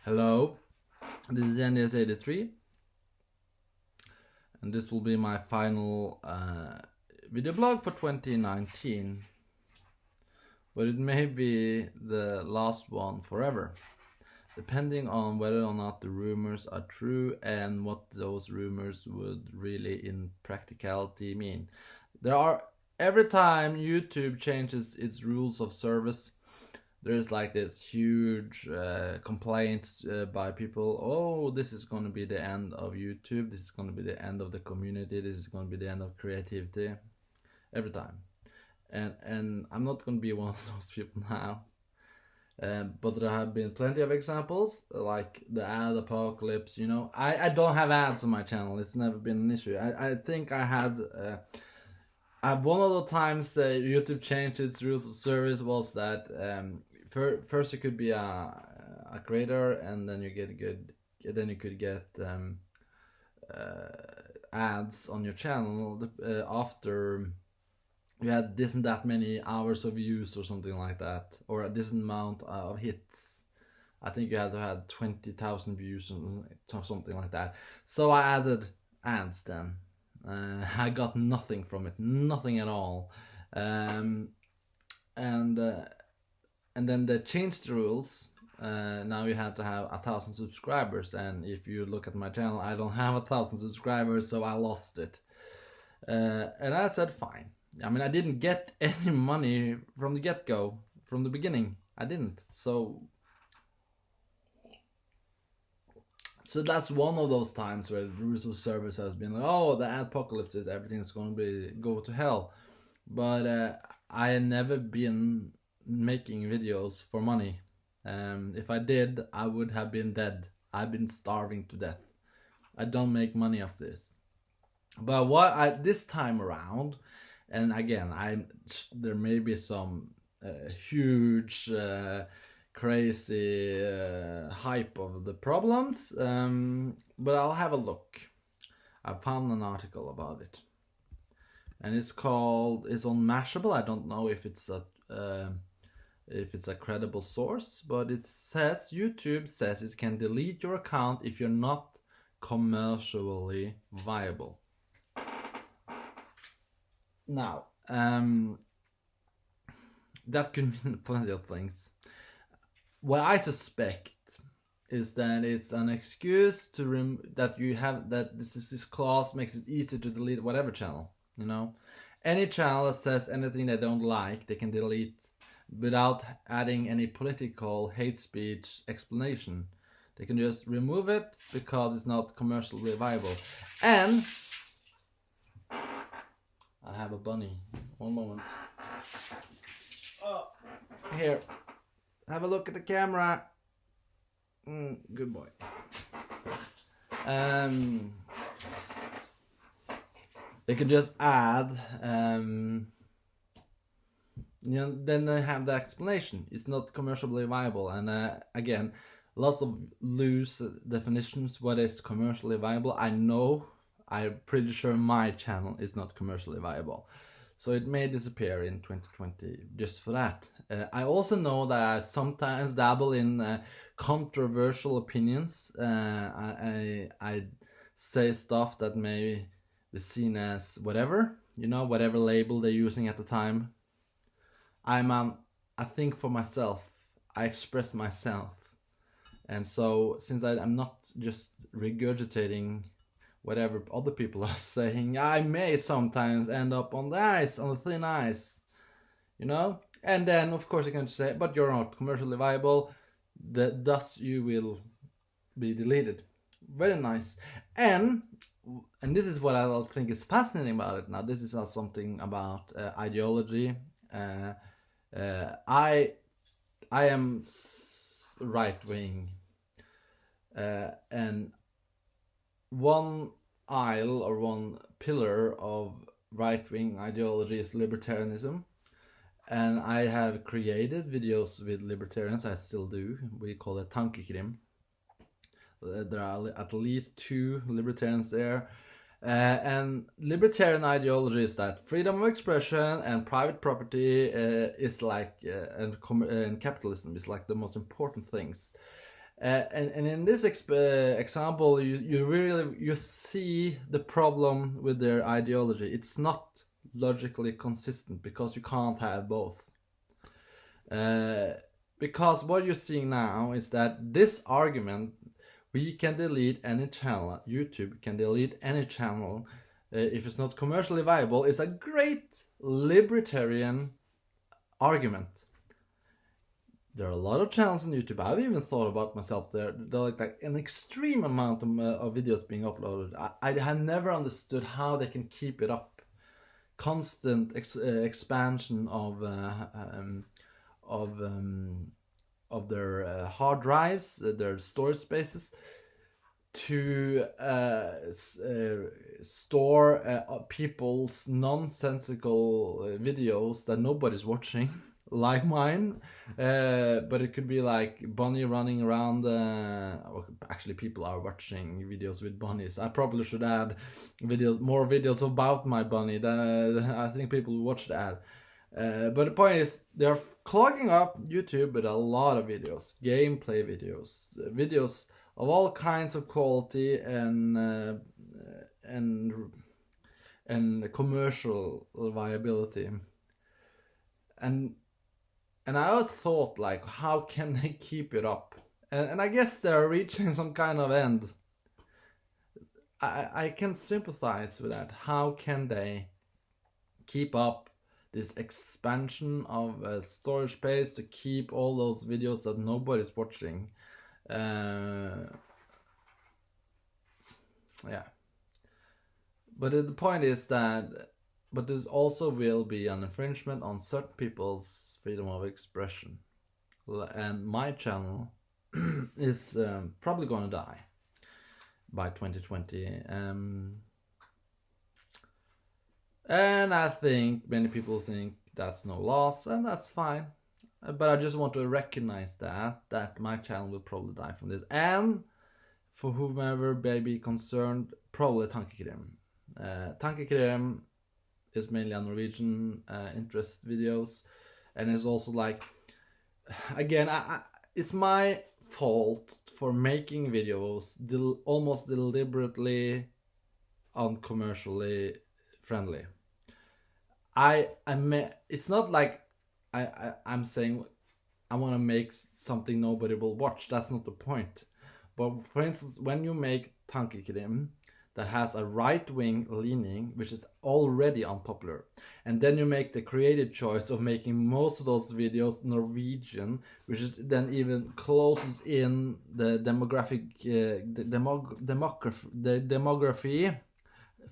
Hello, this is NDS83, and this will be my final video blog for 2019, but it may be the last one forever, depending on whether or not the rumors are true and what those rumors would really in practicality mean. Every time YouTube changes its rules of service, there's like this huge complaints by people. Oh, this is going to be the end of YouTube. This is going to be the end of the community. This is going to be the end of creativity. Every time. And I'm not going to be one of those people now. But there have been plenty of examples, like the ad apocalypse, you know. I don't have ads on my channel. It's never been an issue. I think I had... one of the times YouTube changed its rules of service was that first you could be a creator, and then you could get ads on your channel after you had this and that many hours of views or something like that, or a decent amount of hits. I think you had to have 20,000 views or something like that. So I added ads then. I got nothing from it, nothing at all, and then they changed the rules. Now you had to have 1,000 subscribers, and if you look at my channel, I don't have 1,000 subscribers, so I lost it. And I said fine. I mean, I didn't get any money from the get-go, from the beginning. I didn't. So that's one of those times where the rules of service has been like, oh, the apocalypse is everything's going to go to hell. But I had never been making videos for money. If I did, I would have been dead. I've been starving to death. I don't make money off this. But this time around, and again, there may be some huge crazy hype of the problems, but I'll have a look. I found an article about it, and it's on Mashable. I don't know if it's a credible source, but it says YouTube says it can delete your account if you're not commercially viable. Now, that could mean plenty of things. What I suspect is that it's an excuse to that this clause makes it easy to delete whatever channel. You know, any channel that says anything they don't like, they can delete without adding any political hate speech explanation. They can just remove it because it's not commercially viable. And I have a bunny. One moment. Oh, here. Have a look at the camera. Good boy. They can just add, then they have the explanation. It's not commercially viable, and again, lots of loose definitions. What is commercially viable? I'm pretty sure my channel is not commercially viable. So it may disappear in 2020 just for that. I also know that I sometimes dabble in controversial opinions. I say stuff that may be seen as whatever, whatever label they're using at the time. I think for myself. I express myself. And so since I'm not just regurgitating whatever other people are saying, I may sometimes end up on the thin ice, And then, of course, you can say, but you're not commercially viable, thus you will be deleted. Very nice. And this is what I think is fascinating about it now. This is something about ideology. I am right-wing, and one aisle or one pillar of right-wing ideology is libertarianism, and I have created videos with libertarians. I still do. We call it tankekrim. There are at least 2 libertarians there, and libertarian ideology is that freedom of expression and private property is like and capitalism is like the most important things. And in this example, you really see the problem with their ideology. It's not logically consistent because you can't have both. Because what you're seeing now is that this argument, we can delete any channel, YouTube can delete any channel if it's not commercially viable, is a great libertarian argument. There are a lot of channels on YouTube. I've even thought about myself. There are like an extreme amount of videos being uploaded. I have never understood how they can keep it up. Constant expansion of their hard drives, their storage spaces, to store people's nonsensical videos that nobody's watching. Like mine, but it could be like bunny running around. Actually, people are watching videos with bunnies. I probably should add more videos about my bunny. Than I think people will watch the ad. But the point is, they're clogging up YouTube with a lot of videos, gameplay videos, videos of all kinds of quality and commercial viability. And I thought, like, how can they keep it up? And I guess they're reaching some kind of end. I can sympathize with that. How can they keep up this expansion of storage space to keep all those videos that nobody's watching? Yeah. But the point is that, but there also will be an infringement on certain people's freedom of expression. And my channel is probably going to die by 2020. And I think many people think that's no loss, and that's fine. But I just want to recognize that my channel will probably die from this. And for whomever may be concerned, probably Tankekrim. Tankekrim is mainly on Norwegian interest videos, and it's also like, again, it's my fault for making videos almost deliberately uncommercially friendly. It's not like I'm saying I want to make something nobody will watch. That's not the point. But for instance, when you make Tankekrim that has a right-wing leaning, which is already unpopular, and then you make the creative choice of making most of those videos Norwegian, which is then even closes in the demography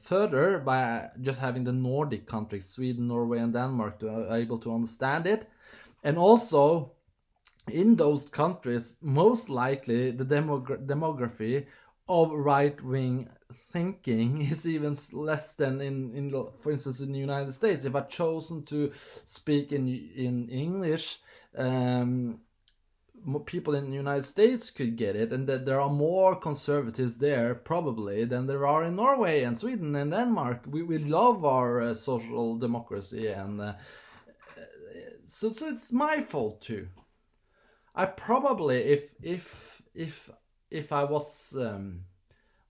further by just having the Nordic countries, Sweden, Norway, and Denmark, to are able to understand it. And also, in those countries, most likely the demography of right-wing thinking is even less than in for instance, in the United States. If I'd chosen to speak in English, people in the United States could get it, and that there are more conservatives there probably than there are in Norway and Sweden and Denmark. We love our social democracy, and so it's my fault too. I probably, if I was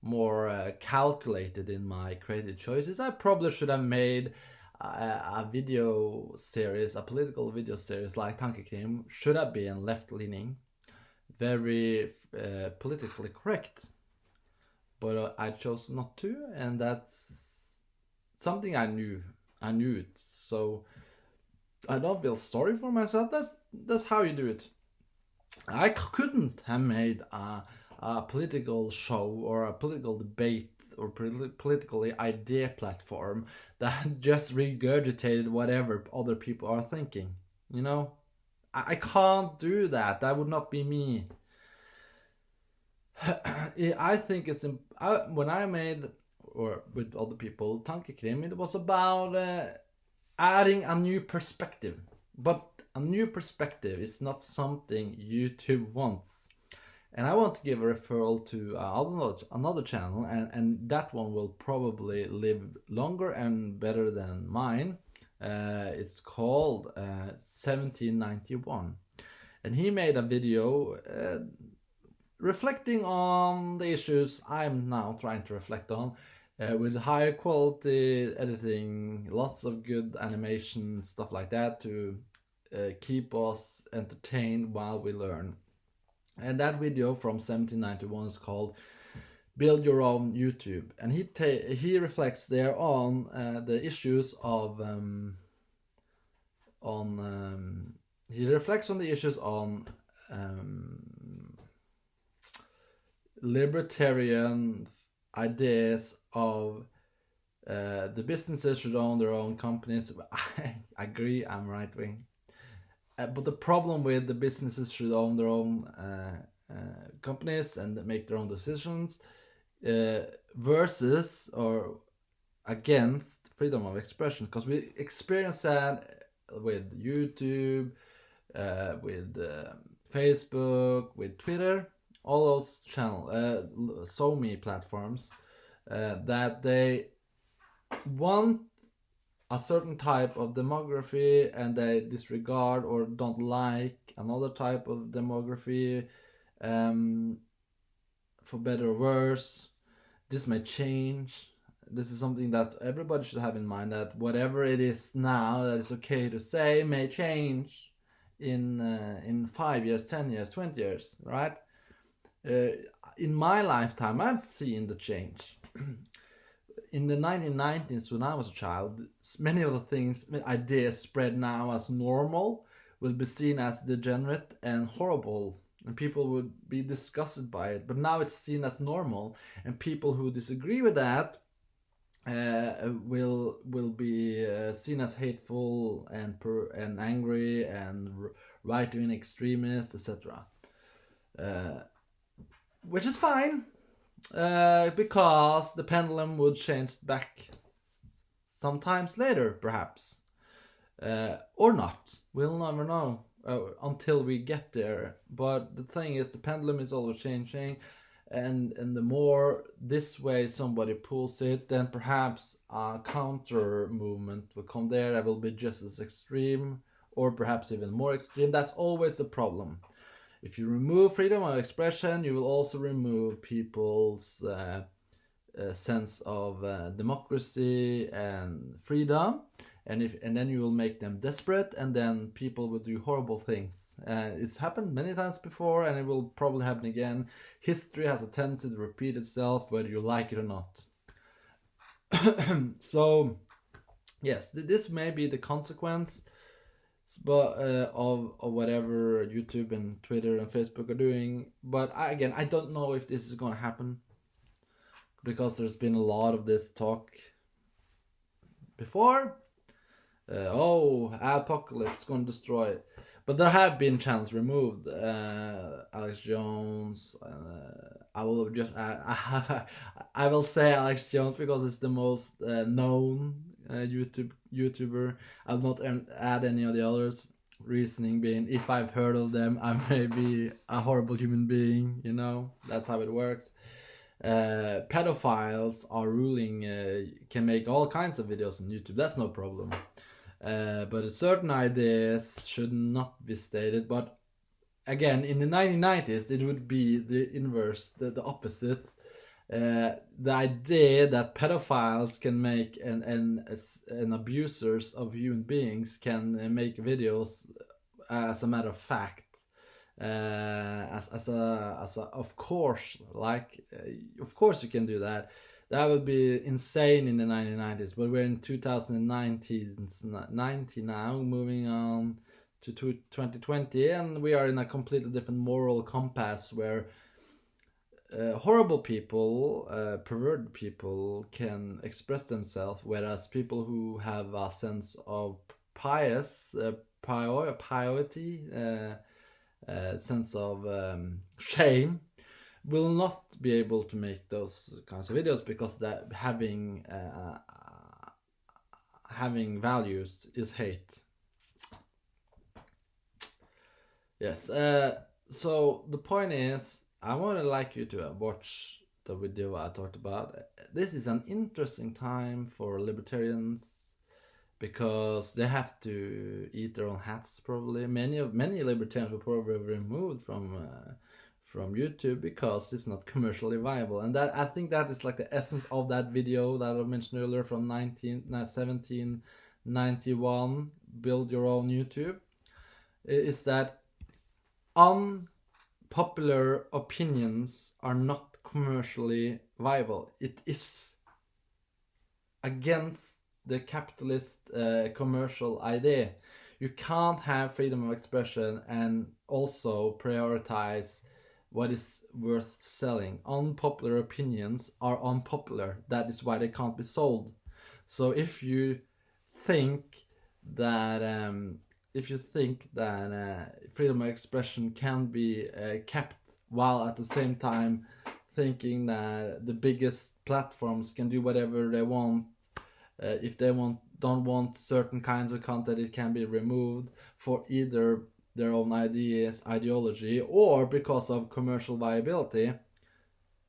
more calculated in my creative choices, I probably should have made a video series, a political video series like Tankekrim, should have been left-leaning, very politically correct. But I chose not to, and that's something I knew it. So I don't feel sorry for myself. That's how you do it. I couldn't have made a political show or a political debate or political idea platform that just regurgitated whatever other people are thinking. You know, I can't do that. That would not be me. I think it's when I made, or with other people, Tankekrim, it was about adding a new perspective. But a new perspective is not something YouTube wants. And I want to give a referral to another channel, and that one will probably live longer and better than mine. It's called 1791. And he made a video reflecting on the issues I'm now trying to reflect on, with higher quality editing, lots of good animation, stuff like that to keep us entertained while we learn. And that video from 1791 is called Build Your Own YouTube, and he reflects there on the issues of he reflects on the issues on libertarian ideas of the businesses should own their own companies. I agree, I'm right wing. But the problem with the businesses should own their own companies and make their own decisions versus or against freedom of expression, because we experience that with YouTube, with Facebook, with Twitter, all those channels, so many platforms, that they want a certain type of demography and they disregard or don't like another type of demography, for better or worse. This may change. This is something that everybody should have in mind, that whatever it is now that is okay to say may change in 5 years, 10 years, 20 years, right? In my lifetime, I've seen the change. In the 1990s, when I was a child, many of the things, ideas spread now as normal would be seen as degenerate and horrible, and people would be disgusted by it. But now it's seen as normal, and people who disagree with that will be seen as hateful and angry and right-wing extremists, etc. Which is fine. Because the pendulum would change back sometimes later, perhaps, or not. We'll never know until we get there. But the thing is, the pendulum is always changing, and the more this way somebody pulls it, then perhaps a counter movement will come there that will be just as extreme, or perhaps even more extreme. That's always the problem. If you remove freedom of expression, you will also remove people's sense of democracy and freedom, and then you will make them desperate, and then people will do horrible things. It's happened many times before, and it will probably happen again. History has a tendency to repeat itself, whether you like it or not. So, yes, this may be the consequence. But of whatever YouTube and Twitter and Facebook are doing. But I don't know if this is going to happen, because there's been a lot of this talk before. Apocalypse going to destroy it. But there have been channels removed. Alex Jones. I will just I will say Alex Jones because it's the most known YouTuber. I'll not add any of the others. Reasoning being, if I've heard of them, I may be a horrible human being. You know, that's how it works. Pedophiles are ruling. Can make all kinds of videos on YouTube. That's no problem. But certain ideas should not be stated. But again, in the 1990s, it would be the inverse, the opposite. The idea that pedophiles can make and abusers of human beings can make videos as a matter of fact, as a of course, like of course you can do that. That would be insane in the 1990s, but we're in 2090 now, moving on to 2020, and we are in a completely different moral compass where horrible people, perverted people can express themselves, whereas people who have a sense of piety, sense of shame, will not be able to make those kinds of videos, because that having values is hate. Yes. So the point is, I would like you to watch the video I talked about. This is an interesting time for libertarians, because they have to eat their own hats probably. Many libertarians were probably removed from YouTube because it's not commercially viable. And that, I think that is like the essence of that video that I mentioned earlier from 1791, Build Your Own YouTube, is that unpopular opinions are not commercially viable. It is against the capitalist commercial idea. You can't have freedom of expression and also prioritize what is worth selling. Unpopular opinions are unpopular. That is why they can't be sold. So if you think that freedom of expression can be kept while at the same time thinking that the biggest platforms can do whatever they want, if they don't want certain kinds of content, it can be removed for either their own ideology or because of commercial viability,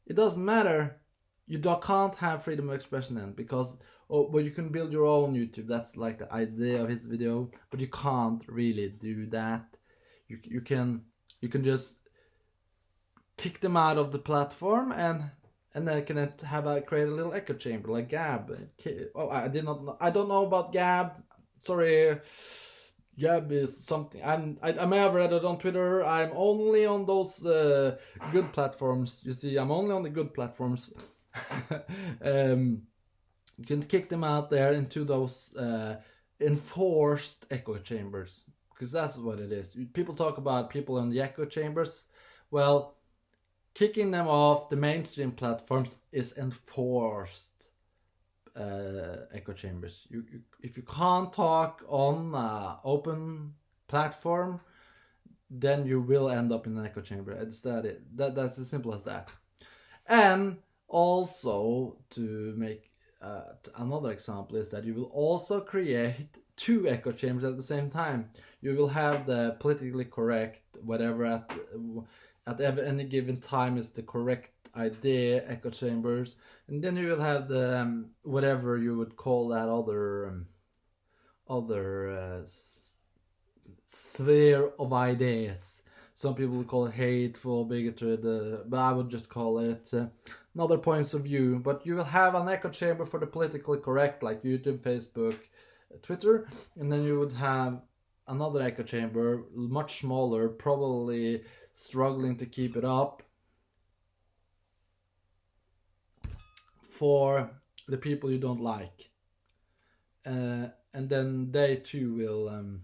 it doesn't matter. You can't have freedom of expression then, because well, you can build your own YouTube. That's like the idea of his video, but you can't really do that. You can just kick them out of the platform and then can create a little echo chamber like Gab. Oh, I don't know about Gab. Sorry. Gab is something I may have read it on Twitter. I'm only on those good platforms. You see, I'm only on the good platforms. You can kick them out there into those enforced echo chambers, because that's what it is. People talk about people in the echo chambers. Well, kicking them off the mainstream platforms is enforced echo chambers. If you can't talk on open platform, then you will end up in an echo chamber. That's as simple as that. And also, to make another example, is that you will also create two echo chambers at the same time. You will have the politically correct, whatever at any given time is the correct idea, echo chambers, and then you will have the whatever you would call that other sphere of ideas. Some people would call it hateful, bigoted, but I would just call it other points of view. But you will have an echo chamber for the politically correct, like YouTube, Facebook, Twitter, and then you would have another echo chamber, much smaller, probably struggling to keep it up, for the people you don't like, and then they too will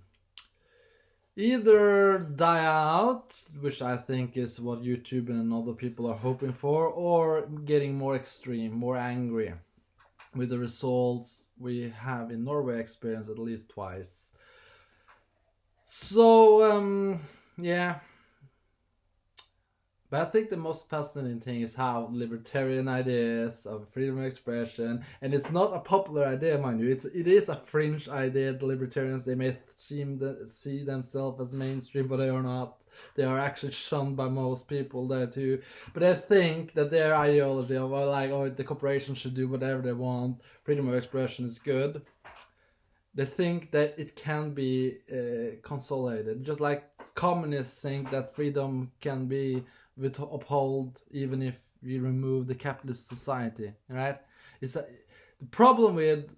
either die out, which I think is what YouTube and other people are hoping for, or getting more extreme, more angry, with the results we have in Norway experienced at least twice. So yeah. But I think the most fascinating thing is how libertarian ideas of freedom of expression, and it's not a popular idea, mind you, it is a fringe idea. The libertarians, they may see themselves as mainstream, but they are not. They are actually shunned by most people there too. But I think that their ideology of the corporations should do whatever they want, freedom of expression is good. They think that it can be consolidated, just like communists think that freedom can be upheld even if we remove the capitalist society, right? The problem with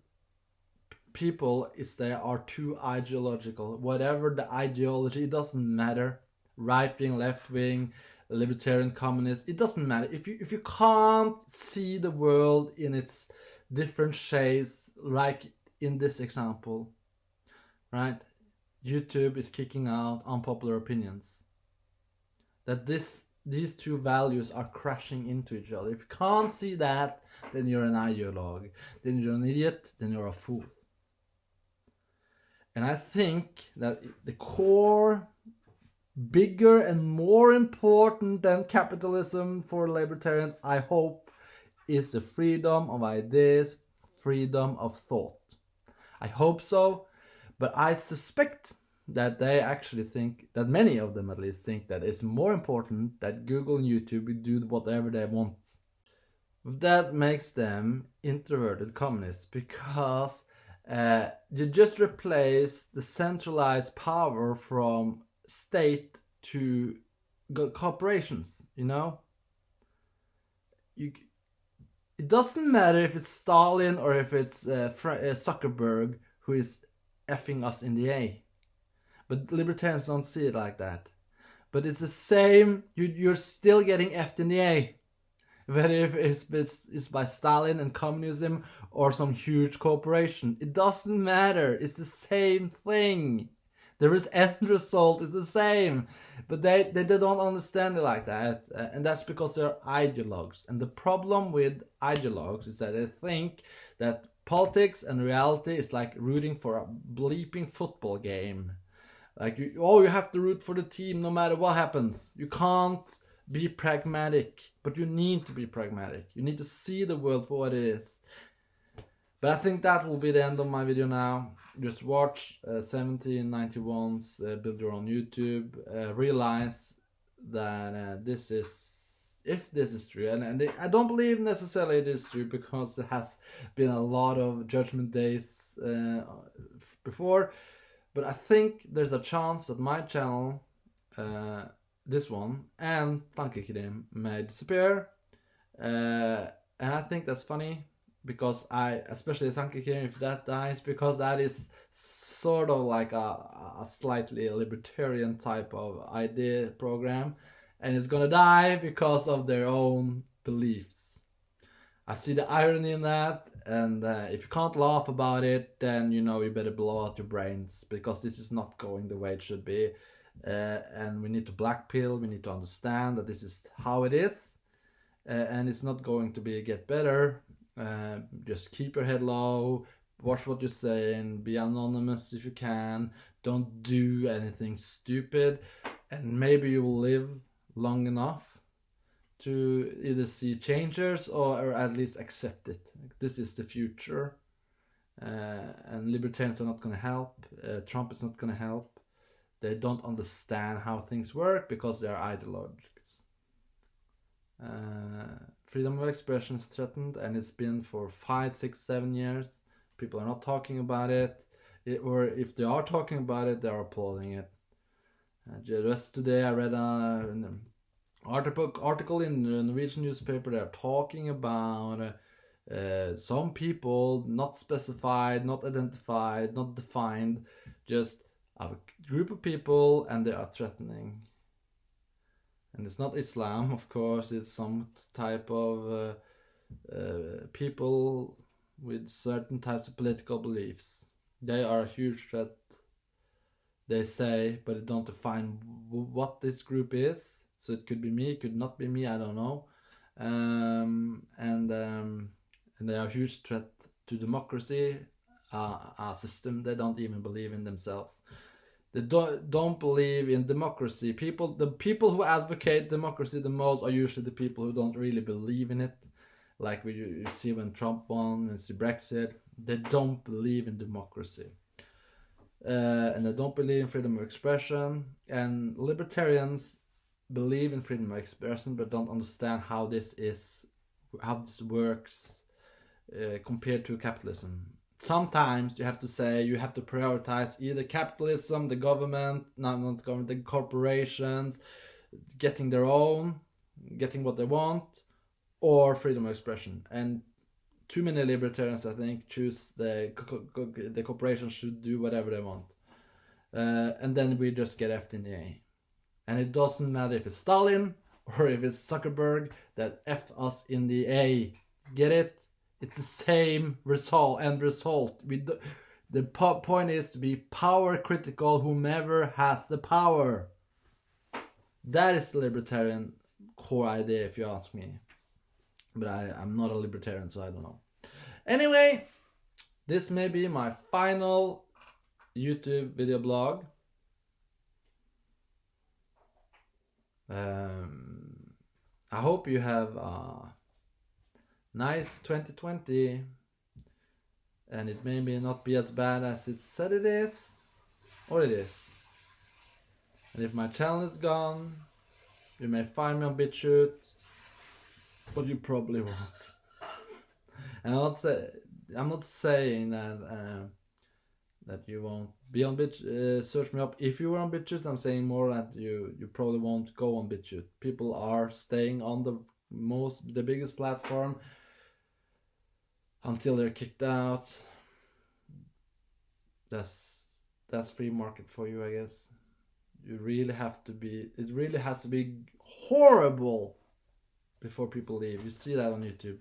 people is they are too ideological. Whatever the ideology, it doesn't matter. Right wing, left wing, libertarian, communist, it doesn't matter. If you can't see the world in its different shades, like in this example, right? YouTube is kicking out unpopular opinions. That these two values are crashing into each other. If you can't see that, then you're an ideologue. Then you're an idiot. Then you're a fool. And I think that the core, bigger and more important than capitalism for libertarians, I hope, is the freedom of ideas, freedom of thought. I hope so, but I suspect that they actually think, that many of them at least think, that it's more important that Google and YouTube do whatever they want. That makes them introverted communists, because you just replace the centralized power from state to corporations, you know. It doesn't matter if it's Stalin or if it's Zuckerberg who is effing us in the A. But libertarians don't see it like that. But it's the same. You're still getting effed in the A. Whether if it's by Stalin and communism or some huge corporation. It doesn't matter. It's the same thing. The end result is the same. But they don't understand it like that. And that's because they're ideologues. And the problem with ideologues is that they think that politics and reality is like rooting for a bleeping football game. Like, you have to root for the team no matter what happens. You can't be pragmatic, but you need to be pragmatic. You need to see the world for what it is. But I think that will be the end of my video now. Just watch 1791's Build Your Own YouTube. Realize that this is, if this is true, and I don't believe necessarily it is true, because there has been a lot of judgment days before. But I think there's a chance that my channel, this one, and Tankekrim may disappear. And I think that's funny, because especially Tankekrim, if that dies, because that is sort of like a slightly libertarian type of idea program. And it's gonna die because of their own beliefs. I see the irony in that. And if you can't laugh about it, then you better blow out your brains, because this is not going the way it should be. And we need to blackpill. We need to understand that this is how it is, and it's not going to get better. Just keep your head low. Watch what you're saying. Be anonymous if you can. Don't do anything stupid, and maybe you will live long enough to either see changes or at least accept it. This is the future, and libertarians are not going to help. Trump is not going to help. They don't understand how things work because they are ideologics. Freedom of expression is threatened, and it's been for 5, 6, 7 years. People are not talking about it, or if they are talking about it, they are applauding it. Just today I read an article in the Norwegian newspaper. They are talking about some people, not specified, not identified, not defined, just a group of people, and they are threatening. And it's not Islam, of course. It's some type of people with certain types of political beliefs. They are a huge threat, they say, but they don't define what this group is. So it could be me, it could not be me, I don't know. And they are a huge threat to democracy, a system they don't even believe in themselves. They don't believe in democracy. The people who advocate democracy the most are usually the people who don't really believe in it. Like you see when Trump won and see Brexit, they don't believe in democracy. And they don't believe in freedom of expression. And libertarians believe in freedom of expression, but don't understand how this works compared to capitalism. Sometimes you have to say you have to prioritize either capitalism, the government, not government, the corporations, getting what they want, or freedom of expression. And too many libertarians, I think, choose the corporations should do whatever they want. And then we just get effed in the A. And it doesn't matter if it's Stalin or if it's Zuckerberg that F us in the A. Get it? It's the same end result. The point is to be power critical, whomever has the power. That is the libertarian core idea, if you ask me. But I'm not a libertarian, so I don't know. Anyway, this may be my final YouTube video blog. I hope you have a nice 2020, and it may not be as bad as it said it is, or it is. And if my channel is gone, you may find me on BitChute, but you probably won't. And I'm not saying that that you won't be on search me up. If you were on BitChute, I'm saying more that you probably won't go on BitChute. People are staying on the biggest platform until they're kicked out. That's free market for you, I guess. It really has to be horrible before people leave. You see that on YouTube.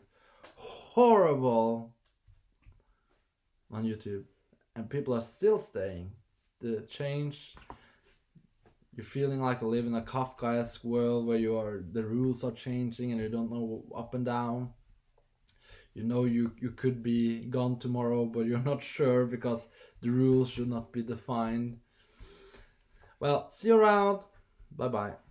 Horrible on YouTube. And people are still staying. The change, you're feeling like you live in a Kafkaesque world where the rules are changing and you don't know up and down. You know you could be gone tomorrow, but you're not sure because the rules should not be defined. Well, see you around. Bye bye.